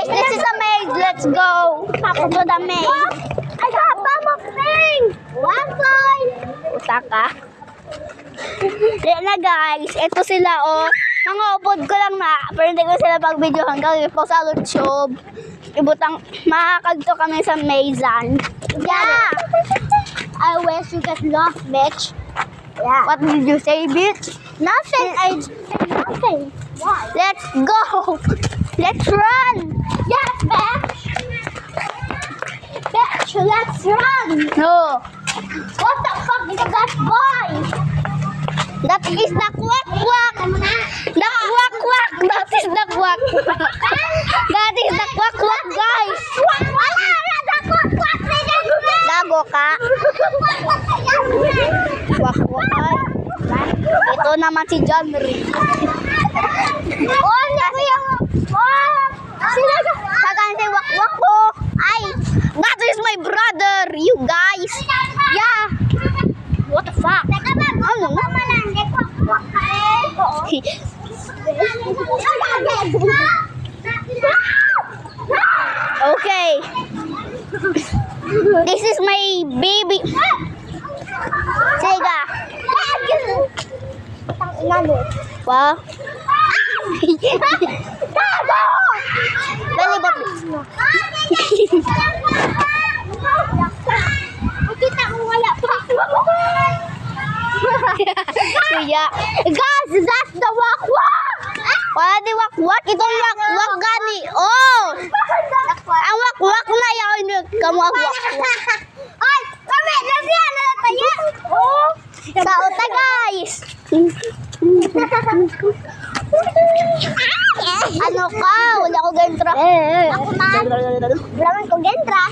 guys, this is a maze. Let's go to the maze. Ay, haba mo, Ping! Wakay! Utaka. Yan na guys, ito sila oh. Mga upod ko lang na, pero hindi ko sila pag-video hanggang po sa YouTube. Ibutang, makakagto kami sa Mazan. Yeah! I wish you get lost, bitch. Yeah. What did you say, bitch? Nothing. I said nothing. Why? Let's go! Let's run! Yes, bitch! Bitch, let's run! No, What the fuck is that boy? that is the quack-quack! The quack-quack! That is the quack-quack! That is the quack-quack, guys! Gago ka! Quack-quack! Ito naman si John Ray. Oh, ano yung... Oh! Sila ka... Sagan si Wak-Wak ko! Ay! That is my brother! You guys! Yeah! What the fuck? Teka ba, Ano? mama lang. Kwak-kwak ka eh. Oo. Okay. This is my baby. Sega. Tangina mo. Wow. Gago! Dali ba? Kita ko wala pa. Kuya. Guys, that's the wak-wak! Wala di wak-wak. Itong wak-wak gani. Oh! Ang wak-wak na yun. Kamu ang wak-wak. Ay! Kami! Nasiyan na tayo! Oh! Sa uta guys. Ano ka? Wala ko gentra. Ako man! Wala ko gentra.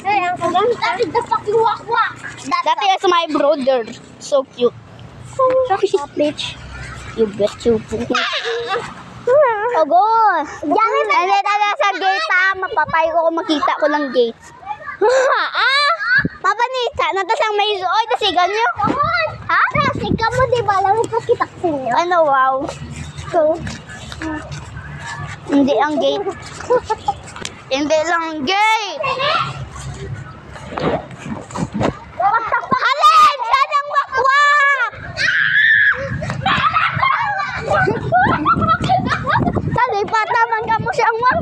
Ang gentra is the fucking wak-wak! That is my brother. So cute. Bitch. You bet you. Ogo. Diyan na Ano talaga sa gate ha? Mapapay ko kung makita ko ng gate. Papanita. Natasang may oy, tasigan nyo. Ha? Kasi ka mo, di ba? Alam mo pa kita sa inyo. Ano, wow. So, Hindi ang gate. Hindi lang ang gate. Halin! Saan ang wakwak? Talipataman ka mo siyang wakwak.